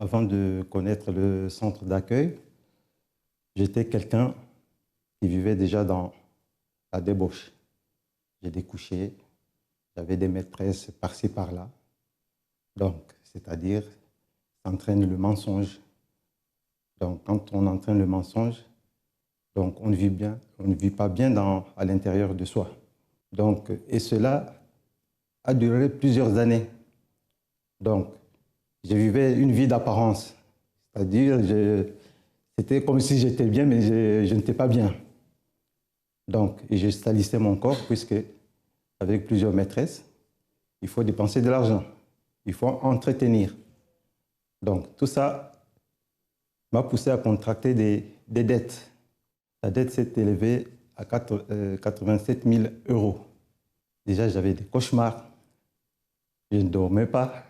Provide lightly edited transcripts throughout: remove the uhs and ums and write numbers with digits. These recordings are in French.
Avant de connaître le centre d'accueil, j'étais quelqu'un qui vivait déjà dans la débauche. J'ai découché, j'avais des maîtresses par-ci, par-là. Donc, c'est-à-dire, ça entraîne le mensonge. Donc, quand on entraîne le mensonge, donc on ne vit pas bien à l'intérieur de soi. Donc, et cela a duré plusieurs années. Donc, je vivais une vie d'apparence. C'est-à-dire, c'était comme si j'étais bien, mais je n'étais pas bien. Donc, je salissais mon corps, puisque avec plusieurs maîtresses, il faut dépenser de l'argent, il faut entretenir. Donc, tout ça m'a poussé à contracter des dettes. La dette s'est élevée à 87 000 euros. Déjà, j'avais des cauchemars, je ne dormais pas,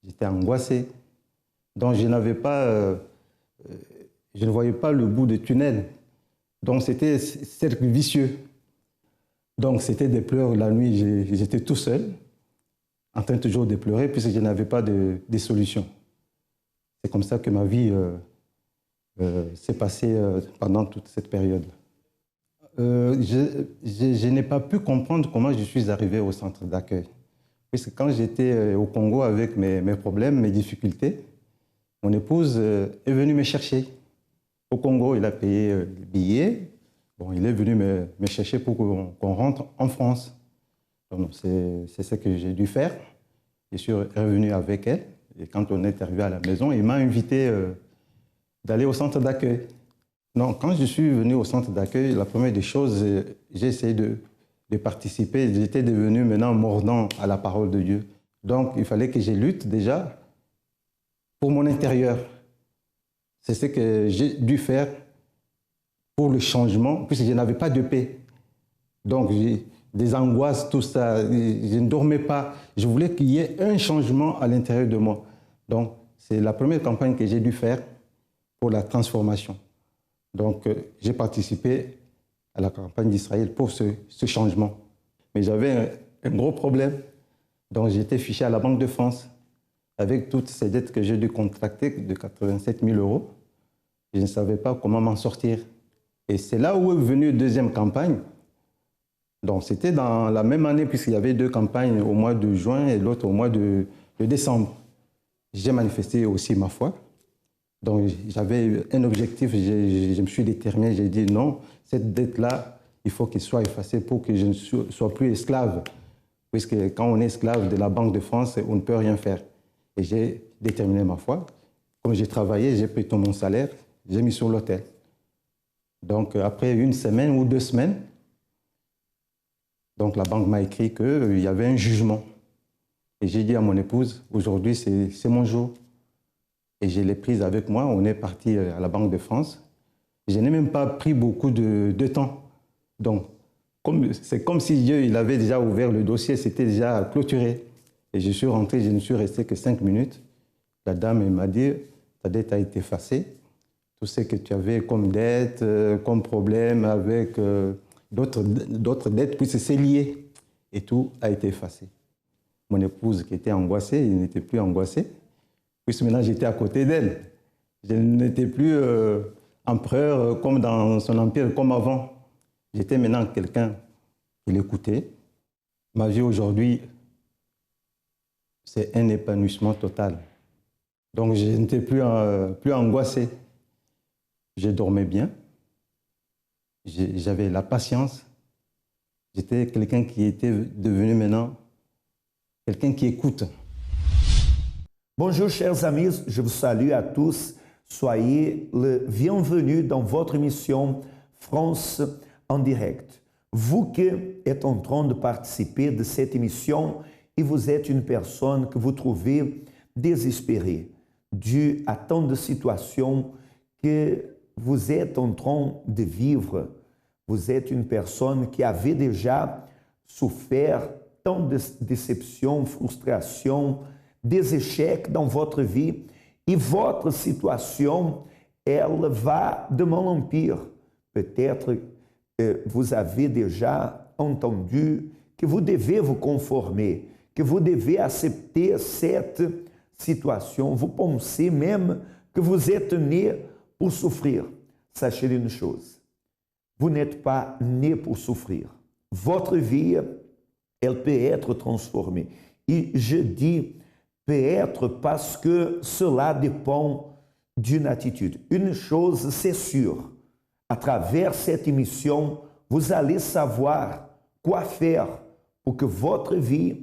j'étais angoissé. Donc, je ne voyais pas le bout du tunnel. Donc, c'était un cercle vicieux. Donc, c'était des pleurs la nuit, j'étais tout seul, en train toujours de pleurer, puisque je n'avais pas de solution. C'est comme ça que ma vie s'est passée pendant toute cette période. Je n'ai pas pu comprendre comment je suis arrivé au centre d'accueil. Puisque quand j'étais au Congo avec mes problèmes, mes difficultés, mon épouse est venue me chercher. Au Congo, il a payé le billet. Bon, il est venu me chercher pour qu'on rentre en France. C'est ce que j'ai dû faire. Je suis revenu avec elle. Et quand on est arrivé à la maison, il m'a invité d'aller au centre d'accueil. Non, quand je suis venu au centre d'accueil, la première des choses, j'ai essayé de participer. J'étais devenu maintenant mordant à la parole de Dieu. Donc, il fallait que je lutte déjà pour mon intérieur. C'est ce que j'ai dû faire pour le changement, puisque je n'avais pas de paix. Donc, j'ai des angoisses, tout ça. Je ne dormais pas. Je voulais qu'il y ait un changement à l'intérieur de moi. Donc, c'est la première campagne que j'ai dû faire pour la transformation. Donc, j'ai participé à la campagne d'Israël pour ce changement. Mais j'avais un gros problème. Donc, j'étais fiché à la Banque de France avec toutes ces dettes que j'ai dû contracter de 87 000 euros. Je ne savais pas comment m'en sortir. Et c'est là où est venue une deuxième campagne. Donc, c'était dans la même année, puisqu'il y avait deux campagnes au mois de juin et l'autre au mois de décembre. J'ai manifesté aussi ma foi. Donc, j'avais un objectif, je me suis déterminé, j'ai dit non, cette dette-là, il faut qu'elle soit effacée pour que je ne sois plus esclave. Puisque quand on est esclave de la Banque de France, on ne peut rien faire. Et j'ai déterminé ma foi. Comme j'ai travaillé, j'ai pris tout mon salaire, j'ai mis sur l'autel. Donc, après une semaine ou 2 semaines, donc la banque m'a écrit qu'il y avait un jugement. Et j'ai dit à mon épouse, aujourd'hui, c'est mon jour. Et je l'ai prise avec moi, on est parti à la Banque de France. Je n'ai même pas pris beaucoup de temps. Donc, c'est comme si Dieu il avait déjà ouvert le dossier, c'était déjà clôturé. Et je suis rentré, je ne suis resté que 5 minutes. La dame m'a dit, ta dette a été effacée. Tout ce que tu avais comme dette, comme problème avec d'autres dettes, puis c'est lié. Et tout a été effacé. Mon épouse qui était angoissée, elle n'était plus angoissée. Puisque maintenant j'étais à côté d'elle. Je n'étais plus empereur comme dans son empire, comme avant. J'étais maintenant quelqu'un qui l'écoutait. Ma vie aujourd'hui, c'est un épanouissement total. Donc je n'étais plus angoissé. Je dormais bien. J'avais la patience. J'étais quelqu'un qui était devenu maintenant quelqu'un qui écoute. Bonjour chers amis, je vous salue à tous. Soyez le bienvenue dans votre émission France en direct. Vous qui êtes en train de participer de cette émission et vous êtes une personne que vous trouvez désespérée dû à tant de situations que vous êtes en train de vivre. Vous êtes une personne qui avait déjà souffert tant de déceptions, frustrations, des échecs dans votre vie et votre situation, elle va de mal en pire. Peut-être que vous avez déjà entendu que vous devez vous conformer, que vous devez accepter cette situation, vous pensez même que vous êtes né pour souffrir. Sachez une chose, vous n'êtes pas né pour souffrir. Votre vie, elle peut être transformée. Et je dis peut être parce que cela dépend d'une attitude. Une chose, c'est sûr, à travers cette émission, vous allez savoir quoi faire pour que votre vie,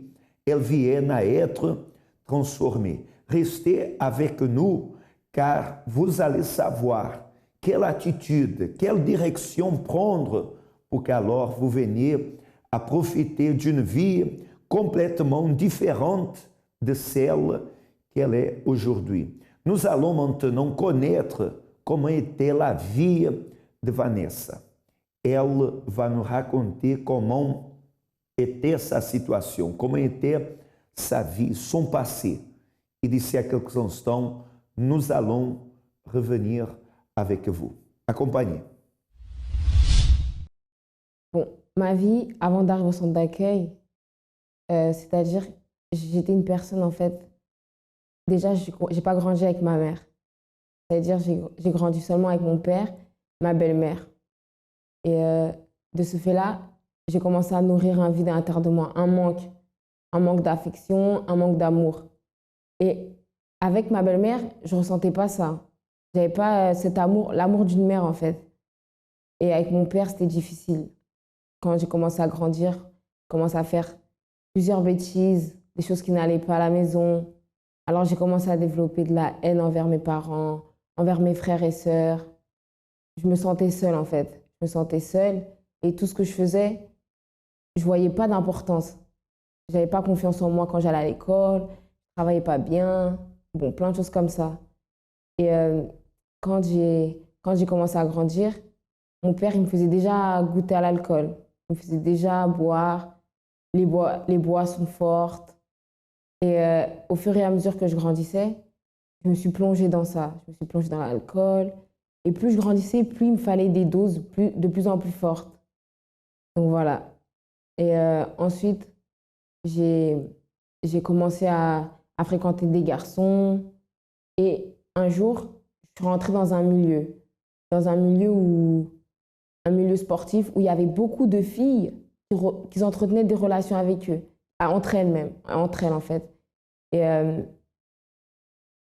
elle vienne à être transformée. Restez avec nous, car vous allez savoir quelle attitude, quelle direction prendre pour qu'alors vous veniez à profiter d'une vie complètement différente de celle qu'elle est aujourd'hui. Nous allons maintenant connaître comment était la vie de Vanessa. Elle va nous raconter comment était sa situation, comment était sa vie, son passé. Et d'ici à quelques instants, nous allons revenir avec vous. Accompagnez. Bon, ma vie, avant d'arriver au centre d'accueil, c'est-à-dire, j'étais une personne, en fait, déjà, je n'ai pas grandi avec ma mère. C'est-à-dire, j'ai grandi seulement avec mon père, ma belle-mère. Et de ce fait-là, j'ai commencé à nourrir un vide à l'intérieur de moi, un manque d'affection, un manque d'amour. Et avec ma belle-mère, je ne ressentais pas ça. Je n'avais pas cet amour, l'amour d'une mère, en fait. Et avec mon père, c'était difficile. Quand j'ai commencé à grandir, j'ai commencé à faire plusieurs bêtises, des choses qui n'allaient pas à la maison. Alors j'ai commencé à développer de la haine envers mes parents, envers mes frères et sœurs. Je me sentais seule, en fait. Je me sentais seule et tout ce que je faisais, je ne voyais pas d'importance. Je n'avais pas confiance en moi quand j'allais à l'école, je ne travaillais pas bien, bon, plein de choses comme ça. Et quand j'ai commencé à grandir, mon père, il me faisait déjà goûter à l'alcool. Il me faisait déjà boire, les boissons fortes. Et au fur et à mesure que je grandissais, je me suis plongée dans ça. Je me suis plongée dans l'alcool. Et plus je grandissais, plus il me fallait des doses de plus en plus fortes. Donc voilà. Et ensuite, j'ai commencé à fréquenter des garçons. Et un jour, je suis rentrée dans un milieu sportif où il y avait beaucoup de filles qui entretenaient des relations avec eux, entre elles en fait. Et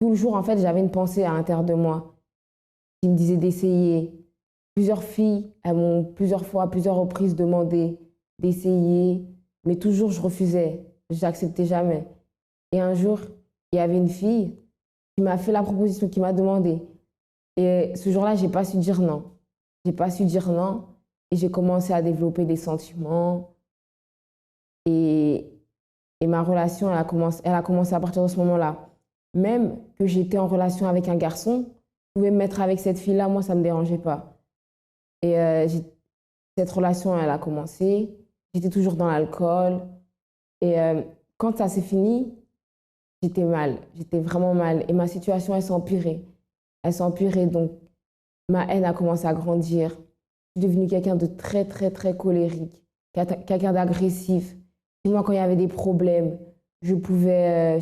tout le jour, en fait, j'avais une pensée à l'intérieur de moi qui me disait d'essayer. Plusieurs filles, elles m'ont plusieurs fois, à plusieurs reprises demandé d'essayer, mais toujours je refusais, j'acceptais jamais. Et un jour, il y avait une fille qui m'a fait la proposition, qui m'a demandé. Et ce jour-là, j'ai pas su dire non. J'ai pas su dire non et j'ai commencé à développer des sentiments. Et ma relation, elle a commencé à partir de ce moment-là. Même que j'étais en relation avec un garçon, je pouvais me mettre avec cette fille-là, moi, ça ne me dérangeait pas. Et cette relation, elle a commencé. J'étais toujours dans l'alcool. Et quand ça s'est fini, j'étais mal. J'étais vraiment mal. Et ma situation, elle s'est empirée. Elle s'est empirée, donc ma haine a commencé à grandir. Je suis devenue quelqu'un de très, très, très colérique, quelqu'un d'agressif. Et moi, quand il y avait des problèmes, je pouvais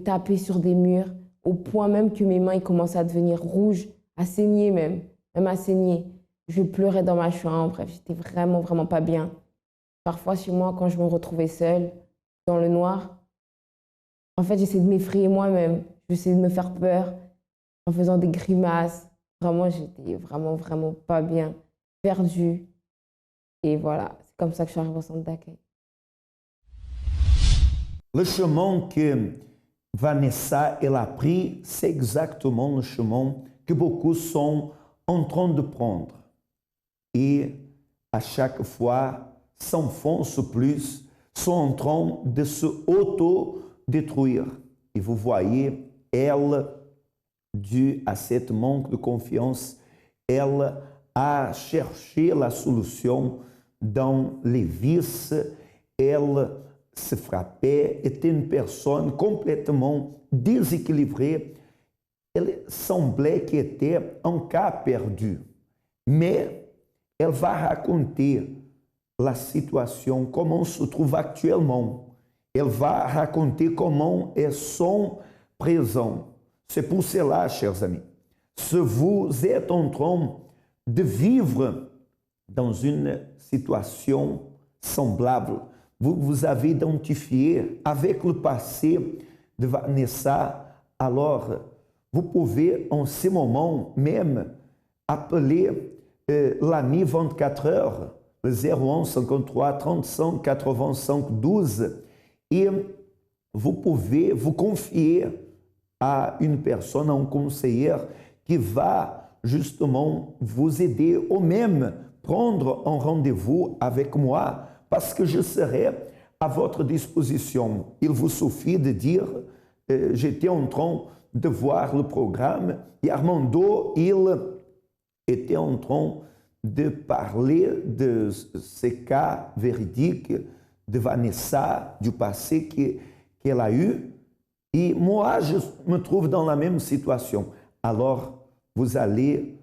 taper sur des murs, au point même que mes mains ils commençaient à devenir rouges, à saigner même à saigner. Je pleurais dans ma chambre, bref, j'étais vraiment, vraiment pas bien. Parfois, chez moi, quand je me retrouvais seule, dans le noir, en fait, j'essayais de m'effrayer moi-même. J'essayais de me faire peur en faisant des grimaces. Vraiment, j'étais vraiment, vraiment pas bien, perdue. Et voilà, c'est comme ça que je suis arrivée au centre d'accueil. Le chemin que Vanessa elle a pris, c'est exactement le chemin que beaucoup sont en train de prendre. Et à chaque fois, s'enfoncent plus, sont en train de se auto-détruire. Et vous voyez, elle, dû à cette manque de confiance, elle a cherché la solution dans les vices, elle se frappait, était une personne complètement déséquilibrée. Elle semblait qu'elle était un cas perdu. Mais elle va raconter la situation, comment se trouve actuellement. Elle va raconter comment est son présent. C'est pour cela, chers amis, si vous êtes en train de vivre dans une situation semblable, vous avez identifié avec le passé de Vanessa, alors vous pouvez en ce moment même appeler l'ami 24 heures, le 01 53 35 85 12, et vous pouvez vous confier à une personne, à un conseiller qui va justement vous aider ou même prendre un rendez-vous avec moi parce que je serai à votre disposition. Il vous suffit de dire j'étais en train de voir le programme et Armando, il était en train de parler de ces cas véridiques de Vanessa, du passé qu'elle a eu. Et moi, je me trouve dans la même situation. Alors, vous allez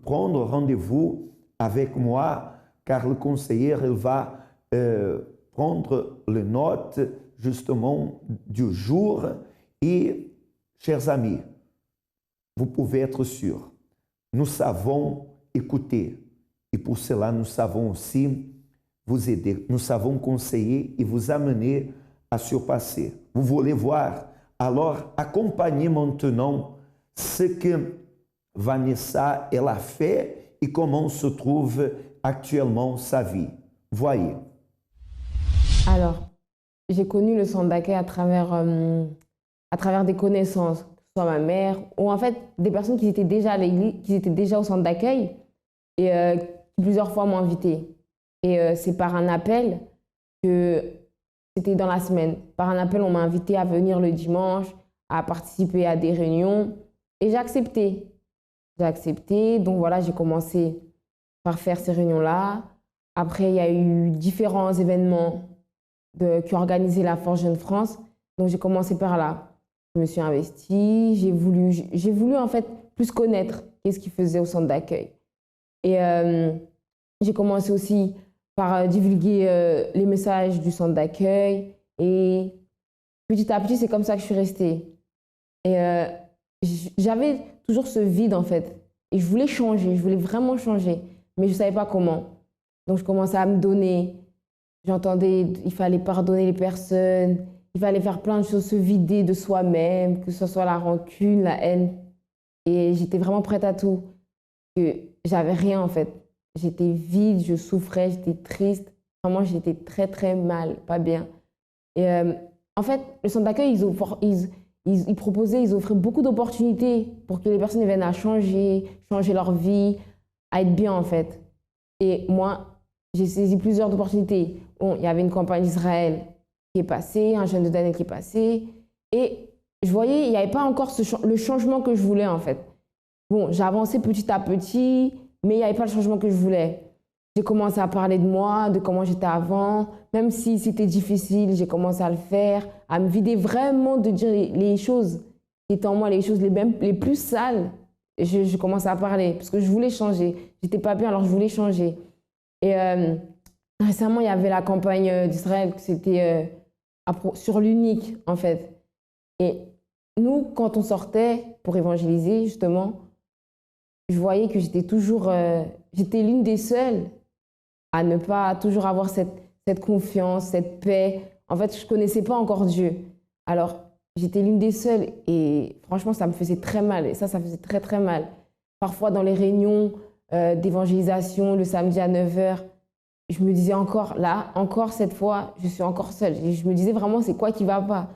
prendre rendez-vous avec moi, car le conseiller, il va prendre les notes, justement, du jour. Et, chers amis, vous pouvez être sûrs, nous savons écouter. Et pour cela, nous savons aussi vous aider. Nous savons conseiller et vous amener à surpasser. Vous voulez voir? Alors, accompagnez maintenant ce que Vanessa elle a fait et comment se trouve actuellement sa vie. Voyez. Alors, j'ai connu le centre d'accueil à travers des connaissances, que ce soit ma mère ou en fait des personnes qui étaient déjà à l'église, qui étaient déjà au centre d'accueil et qui plusieurs fois m'ont invitée. Et c'est par un appel que c'était dans la semaine. Par un appel, on m'a invité à venir le dimanche, à participer à des réunions et j'ai accepté. J'ai accepté, donc voilà, j'ai commencé par faire ces réunions-là. Après, il y a eu différents événements qui ont organisé la Force Jeune France. Donc, j'ai commencé par là. Je me suis investie, j'ai voulu en fait plus connaître qu'est-ce qu'ils faisaient au centre d'accueil. Et j'ai commencé aussi par divulguer les messages du centre d'accueil. Et petit à petit, c'est comme ça que je suis restée. Et j'avais toujours ce vide en fait. Et je voulais changer, je voulais vraiment changer. Mais je ne savais pas comment. Donc, je commençais à me donner. J'entendais, il fallait pardonner les personnes, il fallait faire plein de choses, se vider de soi-même, que ce soit la rancune, la haine. Et j'étais vraiment prête à tout. Que j'avais rien en fait. J'étais vide, je souffrais, j'étais triste. Vraiment, j'étais très très mal, pas bien. Et en fait, le centre d'accueil, ils proposaient, ils offraient beaucoup d'opportunités pour que les personnes viennent à changer leur vie, à être bien en fait. Et moi, j'ai saisi plusieurs opportunités. Bon, il y avait une campagne d'Israël qui est passée, un jeûne de Daniel qui est passé. Et je voyais, il n'y avait pas encore le changement que je voulais en fait. Bon, j'ai avancé petit à petit, mais il n'y avait pas le changement que je voulais. J'ai commencé à parler de moi, de comment j'étais avant. Même si c'était difficile, j'ai commencé à le faire, à me vider vraiment de dire les choses qui étaient en moi, les choses les plus sales. Je commençais à parler parce que je voulais changer. J'étais pas bien, alors je voulais changer. Et récemment, il y avait la campagne d'Israël, c'était sur l'unique, en fait. Et nous, quand on sortait pour évangéliser, justement, je voyais que j'étais l'une des seules à ne pas toujours avoir cette confiance, cette paix. En fait, je ne connaissais pas encore Dieu. Alors, j'étais l'une des seules et franchement, ça me faisait très mal. Et ça faisait très, très mal. Parfois, dans les réunions d'évangélisation, le samedi à 9h, je me disais encore cette fois, je suis encore seule. Et je me disais vraiment, c'est quoi qui ne va pas?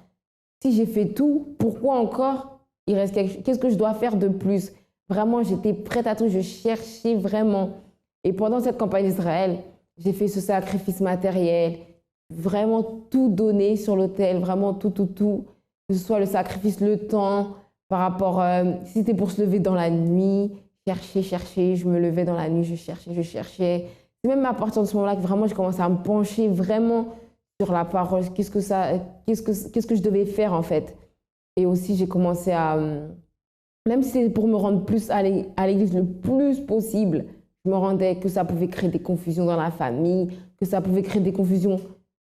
Si j'ai fait tout, pourquoi encore il reste quelque chose? Qu'est-ce que je dois faire de plus? Vraiment, j'étais prête à tout, je cherchais vraiment. Et pendant cette campagne d'Israël, j'ai fait ce sacrifice matériel, vraiment tout donné sur l'autel, vraiment tout. Que ce soit le sacrifice, le temps, par rapport, si c'était pour se lever dans la nuit, chercher, je me levais dans la nuit, je cherchais. C'est même à partir de ce moment-là que vraiment j'ai commencé à me pencher vraiment sur la parole, qu'est-ce que je devais faire en fait. Et aussi j'ai commencé à, même si c'est pour me rendre plus à l'église le plus possible, je me rendais que ça pouvait créer des confusions dans la famille, que ça pouvait créer des confusions.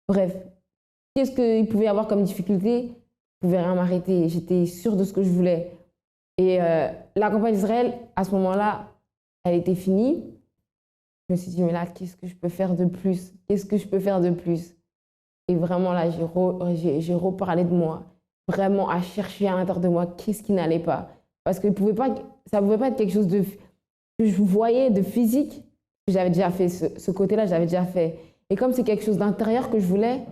Bref, qu'est-ce qu'il pouvait y avoir comme difficulté? pouvais rien m'arrêter. J'étais sûre de ce que je voulais. Et la campagne d'Israël, à ce moment-là, elle était finie. Je me suis dit, mais là, qu'est-ce que je peux faire de plus? Qu'est-ce que je peux faire de plus? Et vraiment, là, j'ai reparlé de moi, vraiment à chercher à l'intérieur de moi qu'est-ce qui n'allait pas. Parce que ça ne pouvait pas être quelque chose que je voyais de physique. J'avais déjà fait ce côté-là, j'avais déjà fait. Et comme c'est quelque chose d'intérieur que je voulais,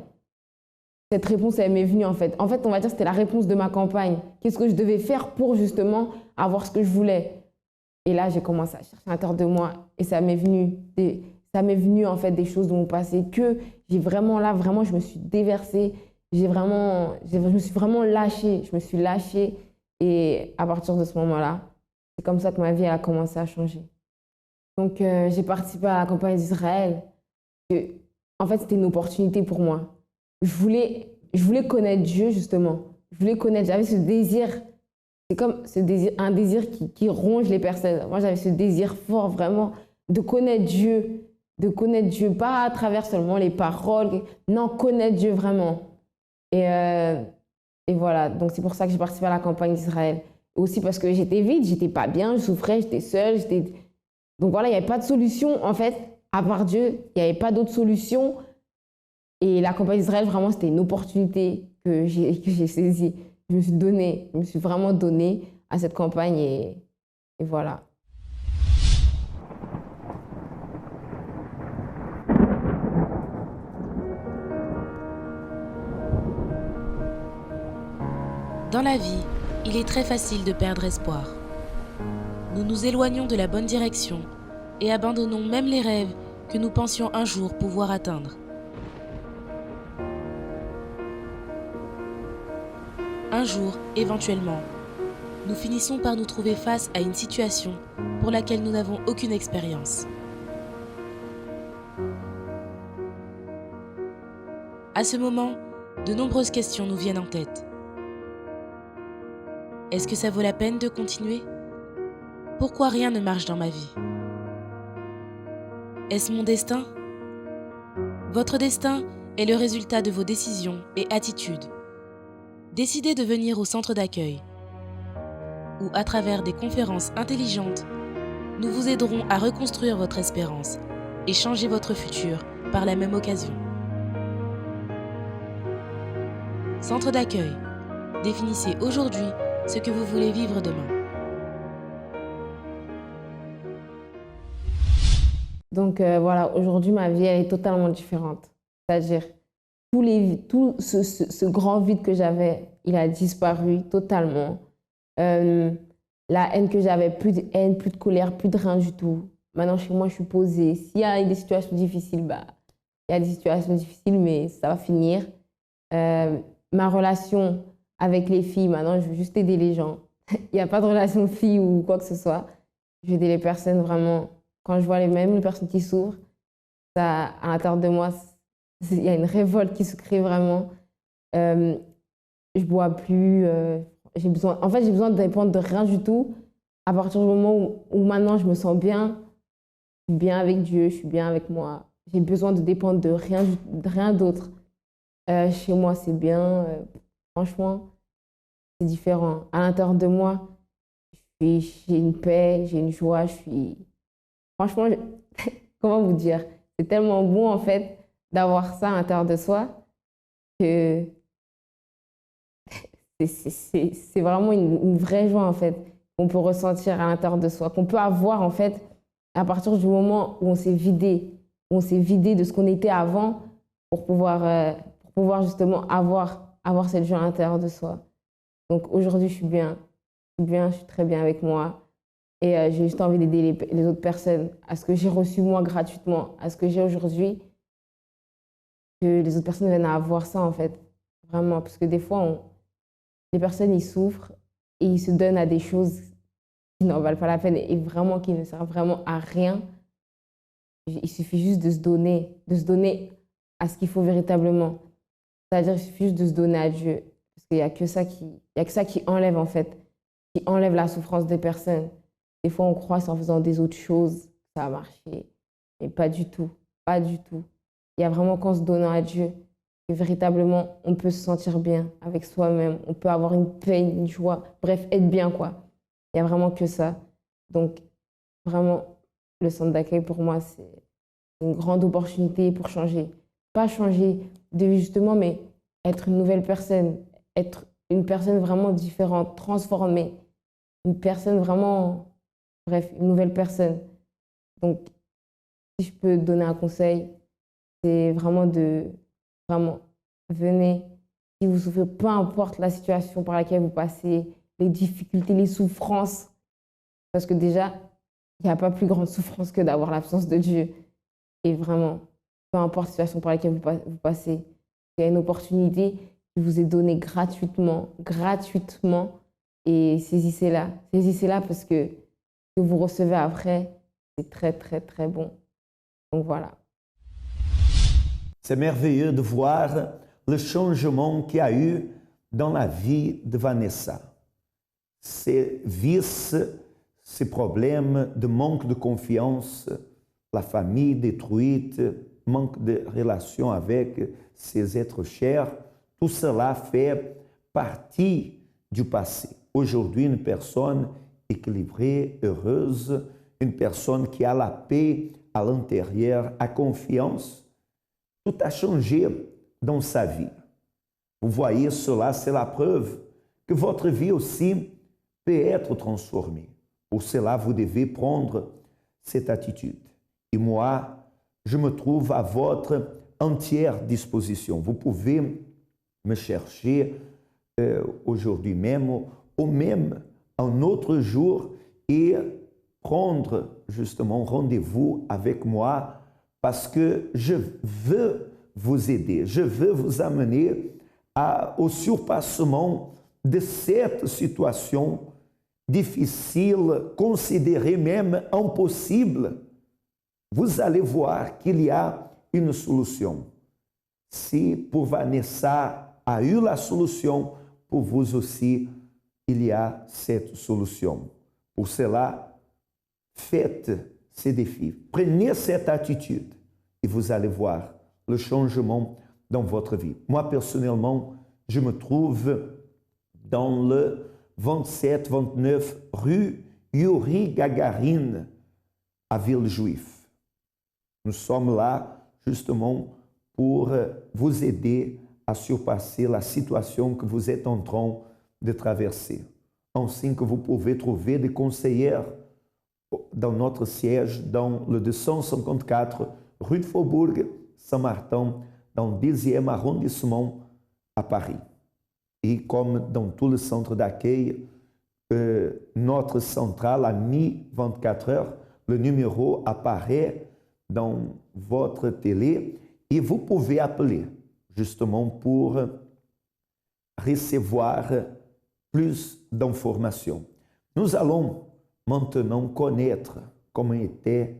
cette réponse, elle m'est venue en fait. En fait, on va dire que c'était la réponse de ma campagne. Qu'est-ce que je devais faire pour justement avoir ce que je voulais? Et là, j'ai commencé à chercher à l'intérieur de moi et ça m'est venu en fait des choses de mon passé que j'ai vraiment là, vraiment, je me suis déversée. Je me suis vraiment lâchée. Je me suis lâchée et à partir de ce moment-là, c'est comme ça que ma vie elle a commencé à changer. Donc, j'ai participé à la campagne d'Israël. En fait, c'était une opportunité pour moi. Je voulais connaître Dieu, justement. Je voulais connaître, j'avais ce désir. C'est comme un désir qui ronge les personnes. Moi, j'avais ce désir fort, vraiment, de connaître Dieu. De connaître Dieu, pas à travers seulement les paroles. Non, connaître Dieu vraiment. Et voilà, donc c'est pour ça que j'ai participé à la campagne d'Israël. Aussi parce que j'étais vide, j'étais pas bien, je souffrais, j'étais seule. Donc voilà, il n'y avait pas de solution, en fait, à part Dieu. Il n'y avait pas d'autre solution. Et la campagne d'Israël, vraiment, c'était une opportunité que j'ai saisie. Je me suis vraiment donnée à cette campagne et voilà. Dans la vie, il est très facile de perdre espoir. Nous nous éloignons de la bonne direction et abandonnons même les rêves que nous pensions un jour pouvoir atteindre. Un jour, éventuellement, nous finissons par nous trouver face à une situation pour laquelle nous n'avons aucune expérience. À ce moment, de nombreuses questions nous viennent en tête. Est-ce que ça vaut la peine de continuer? Pourquoi rien ne marche dans ma vie? Est-ce mon destin? Votre destin est le résultat de vos décisions et attitudes. Décidez de venir au centre d'accueil, où à travers des conférences intelligentes, nous vous aiderons à reconstruire votre espérance et changer votre futur par la même occasion. Centre d'accueil, définissez aujourd'hui ce que vous voulez vivre demain. Donc voilà, aujourd'hui, ma vie, elle est totalement différente. C'est-à-dire, tout ce grand vide que j'avais, il a disparu totalement. La haine que j'avais, plus de haine, plus de colère, plus de rien du tout. Maintenant, chez moi, je suis posée. S'il y a des situations difficiles, il y a des situations difficiles, mais ça va finir. Ma relation avec les filles, maintenant, je veux juste aider les gens. Il n'y a pas de relation de filles ou quoi que ce soit. Je veux aider les personnes vraiment. Quand je vois les personnes qui souffrent, ça, à l'intérieur de moi, il y a une révolte qui se crée vraiment. Je bois plus. J'ai besoin de dépendre de rien du tout. À partir du moment où maintenant je me sens bien, je suis bien avec Dieu, je suis bien avec moi. J'ai besoin de dépendre de rien d'autre. Chez moi, c'est bien. Franchement, c'est différent. À l'intérieur de moi, j'ai une paix, j'ai une joie. Franchement, comment vous dire? C'est tellement bon en fait d'avoir ça à l'intérieur de soi que c'est vraiment une vraie joie en fait qu'on peut ressentir à l'intérieur de soi, qu'on peut avoir en fait à partir du moment où on s'est vidé de ce qu'on était avant pour pouvoir justement avoir cette joie à l'intérieur de soi. Donc aujourd'hui, je suis bien, je suis très bien avec moi. Et j'ai juste envie d'aider les autres personnes à ce que j'ai reçu moi gratuitement, à ce que j'ai aujourd'hui, que les autres personnes viennent à avoir ça en fait. Vraiment, parce que des fois, les personnes, ils souffrent et ils se donnent à des choses qui n'en valent pas la peine et vraiment qui ne servent vraiment à rien. Il suffit juste de se donner à ce qu'il faut véritablement. C'est-à-dire qu'il suffit juste de se donner à Dieu. Parce qu'il n'y a que ça qui enlève en fait, qui enlève la souffrance des personnes. Des fois, on croit qu'en faisant des autres choses, ça a marché. Mais pas du tout. Pas du tout. Il y a vraiment qu'en se donnant à Dieu que véritablement, on peut se sentir bien avec soi-même, on peut avoir une paix, une joie, bref, être bien, quoi. Il n'y a vraiment que ça. Donc, vraiment, le centre d'accueil, pour moi, c'est une grande opportunité pour changer. Pas changer de vie, justement, mais être une nouvelle personne, être une personne vraiment différente, transformée, une personne vraiment, bref, une nouvelle personne. Donc, si je peux donner un conseil, c'est vraiment venez, si vous souffrez, peu importe la situation par laquelle vous passez, les difficultés, les souffrances, parce que déjà, il n'y a pas plus grande souffrance que d'avoir l'absence de Dieu. Et vraiment, peu importe la situation par laquelle vous passez, il y a une opportunité qui vous est donnée gratuitement, et saisissez-la. Saisissez-la parce que ce que vous recevez après, c'est très, très, très bon. Donc voilà. C'est merveilleux de voir le changement qu'il y a eu dans la vie de Vanessa. Ces vices, ces problèmes de manque de confiance, la famille détruite, manque de relation avec ses êtres chers, tout cela fait partie du passé. Aujourd'hui, une personne équilibrée, heureuse, une personne qui a la paix à l'intérieur, a confiance, tout a changé dans sa vie. Vous voyez, cela, c'est la preuve que votre vie aussi peut être transformée. Pour cela, vous devez prendre cette attitude. Et moi, je me trouve à votre entière disposition. Vous pouvez me chercher aujourd'hui même ou même un autre jour et prendre justement rendez-vous avec moi parce que je veux vous aider, je veux vous amener au surpassement de cette situation difficile, considérée même impossible. Vous allez voir qu'il y a une solution. Si pour Vanessa a eu la solution, pour vous aussi, il y a cette solution. Pour cela, faites ces défis. Prenez cette attitude et vous allez voir le changement dans votre vie. Moi, personnellement, je me trouve dans le 27-29 rue Yuri Gagarin, à Villejuif. Nous sommes là justement pour vous aider à surpasser la situation que vous êtes en train de traverser. Ainsi que vous pouvez trouver des conseillères dans notre siège dans le 254 rue de Faubourg Saint-Martin, dans le 10e arrondissement à Paris. Et comme dans tout le centre d'accueil, notre centrale à mi-24 heures, le numéro apparaît dans votre télé et vous pouvez appeler justement pour recevoir plus d'informations. Nous allons maintenant connaître comment était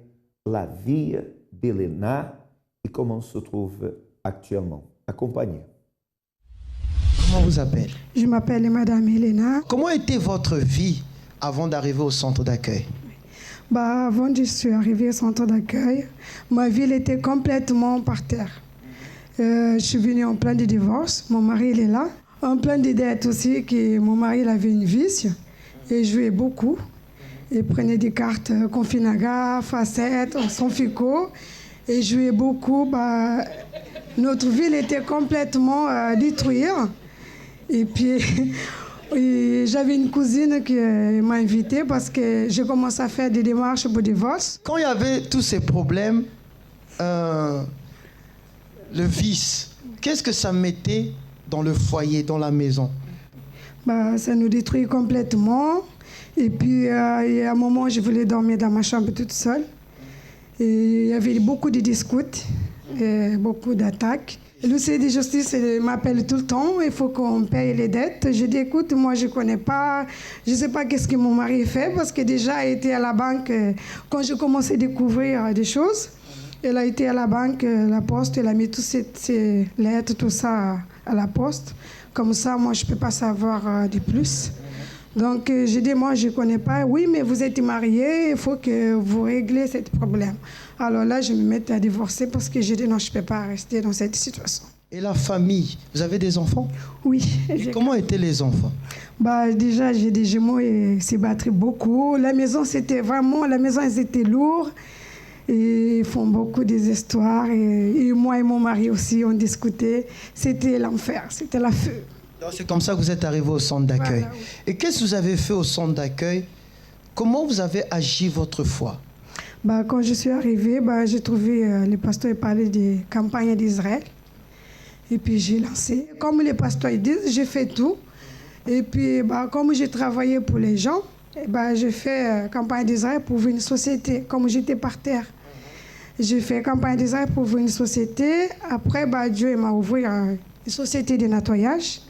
la vie d'Elena et comment se trouve actuellement. Accompagnez. Comment vous appelez? Je m'appelle Madame Elena. Comment était votre vie avant d'arriver au centre d'accueil? Avant que je suis arrivée au centre d'accueil, ma vie était complètement par terre. Je suis venue en plein de divorce. Mon mari, il est là. En plein de dettes aussi, que mon mari il avait une vice et jouait beaucoup. Il prenait des cartes Confinaga, Facette, Sonfico et jouait beaucoup. Notre ville était complètement détruite. Et puis, j'avais une cousine qui m'a invitée parce que j'ai commencé à faire des démarches pour divorce. Quand il y avait tous ces problèmes, le vice, qu'est-ce que ça mettait dans le foyer, dans la maison? Ça nous détruit complètement. Et puis, il y a un moment, je voulais dormir dans ma chambre toute seule. Et il y avait beaucoup de disputes, et beaucoup d'attaques. L'huissier de justice m'appelle tout le temps, il faut qu'on paye les dettes. Je dis, écoute, moi je ne connais pas, je ne sais pas qu'est-ce que mon mari fait, parce que déjà, il était à la banque quand j'ai commencé à découvrir des choses. Elle a été à la banque, la poste, elle a mis toutes ces lettres, tout ça à la poste. Comme ça, moi, je ne peux pas savoir de plus. Donc, j'ai dit, moi, je ne connais pas. Oui, mais vous êtes mariés, il faut que vous réglez ce problème. Alors là, je me mets à divorcer parce que j'ai dit, non, je ne peux pas rester dans cette situation. Et la famille, vous avez des enfants? Oui. Et comment étaient les enfants? Déjà, j'ai des jumeaux et c'est battu beaucoup. La maison, ils étaient lourds. Et ils font beaucoup des histoires. Et moi et mon mari aussi, on discutait. C'était l'enfer, c'était la feu. Donc c'est comme ça que vous êtes arrivé au centre d'accueil. Voilà, oui. Et qu'est-ce que vous avez fait au centre d'accueil? Comment vous avez agi votre foi? Quand je suis arrivée, j'ai trouvé les pasteurs parlaient des campagnes d'Israël. Et puis j'ai lancé. Comme les pasteurs disent, j'ai fait tout. Et puis comme j'ai travaillé pour les gens, j'ai fait campagne d'Israël pour ouvrir une société, comme j'étais par terre. J'ai fait campagne d'Israël pour ouvrir une société. Après, Dieu m'a ouvert une société de nettoyage.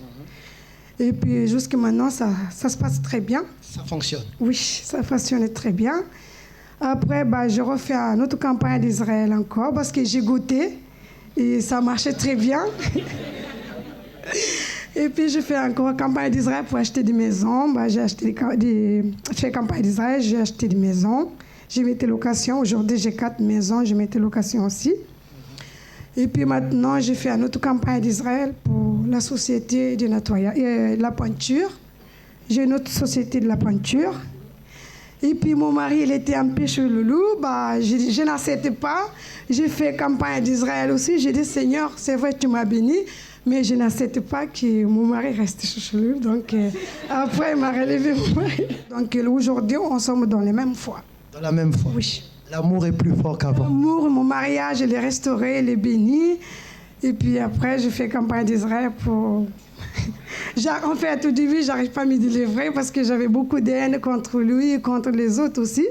Et puis jusqu'à maintenant, ça se passe très bien. Ça fonctionne? Oui, ça fonctionne très bien. Après, je refais une autre campagne d'Israël encore parce que j'ai goûté et ça marchait très bien. Et puis, je fais encore campagne d'Israël pour acheter des maisons. J'ai fait campagne d'Israël, j'ai acheté des maisons. J'ai mis des locations. Aujourd'hui, j'ai 4 maisons, je mets des locations aussi. Et puis maintenant, j'ai fait une autre campagne d'Israël pour la société de nettoyage et la peinture. J'ai une autre société de la peinture. Et puis mon mari, il était un peu chelou. Je n'acceptais pas. J'ai fait campagne d'Israël aussi. J'ai dit, Seigneur, c'est vrai, tu m'as béni, mais je n'accepte pas que mon mari reste chelou. Donc après, il m'a relevé mon mari. Donc aujourd'hui, on sommes dans les mêmes foi. Dans la même foi? Oui. L'amour est plus fort qu'avant? L'amour, mon mariage, je l'ai restauré, je l'ai béni. Et puis après, je fais campagne d'Israël pour... En fait, au début, je n'arrive pas à me délivrer parce que j'avais beaucoup de haine contre lui et contre les autres aussi.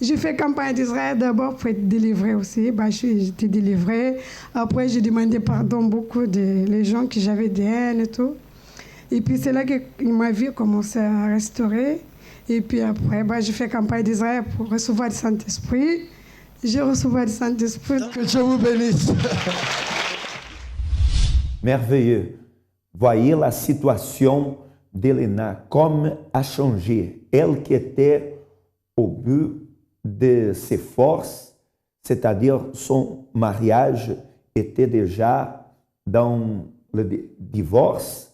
J'ai fait campagne d'Israël d'abord pour être délivrée aussi. J'étais délivrée. Après, j'ai demandé pardon beaucoup les gens que j'avais des haines et tout. Et puis c'est là que ma vie a commencé à restaurer. Et puis après, j'ai fait campagne d'Israël pour recevoir le Saint-Esprit. J'ai reçu le Saint-Esprit. Que Dieu vous bénisse. Merveilleux. Voyez la situation d'Helena, comme a changé. Elle qui était au but de ses forces, c'est-à-dire son mariage était déjà dans le divorce,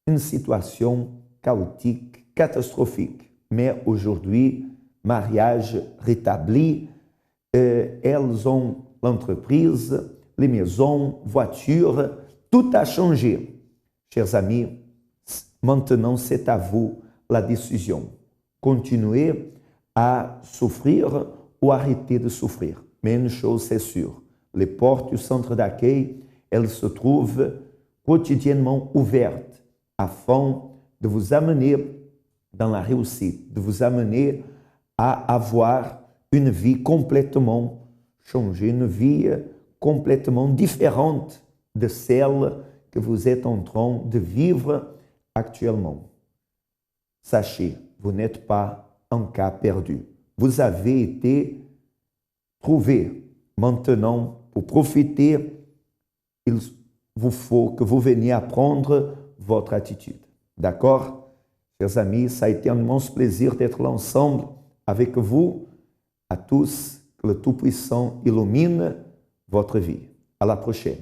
une situation chaotique, catastrophique. Mais aujourd'hui, mariage rétabli, elles ont l'entreprise, les maisons, voitures, tout a changé. Chers amis, maintenant c'est à vous la décision. Continuez à souffrir ou arrêter de souffrir. Mais une chose c'est sûre, les portes du centre d'accueil, elles se trouvent quotidiennement ouvertes afin de vous amener dans la réussite, de vous amener à avoir une vie complètement changée, une vie complètement différente de celle que vous êtes en train de vivre actuellement. Sachez, vous n'êtes pas un cas perdu. Vous avez été trouvé. Maintenant, pour profiter, il vous faut que vous veniez apprendre votre attitude. D'accord? Chers amis, ça a été un immense plaisir d'être là ensemble avec vous. À tous, que le Tout-Puissant illumine votre vie. À la prochaine.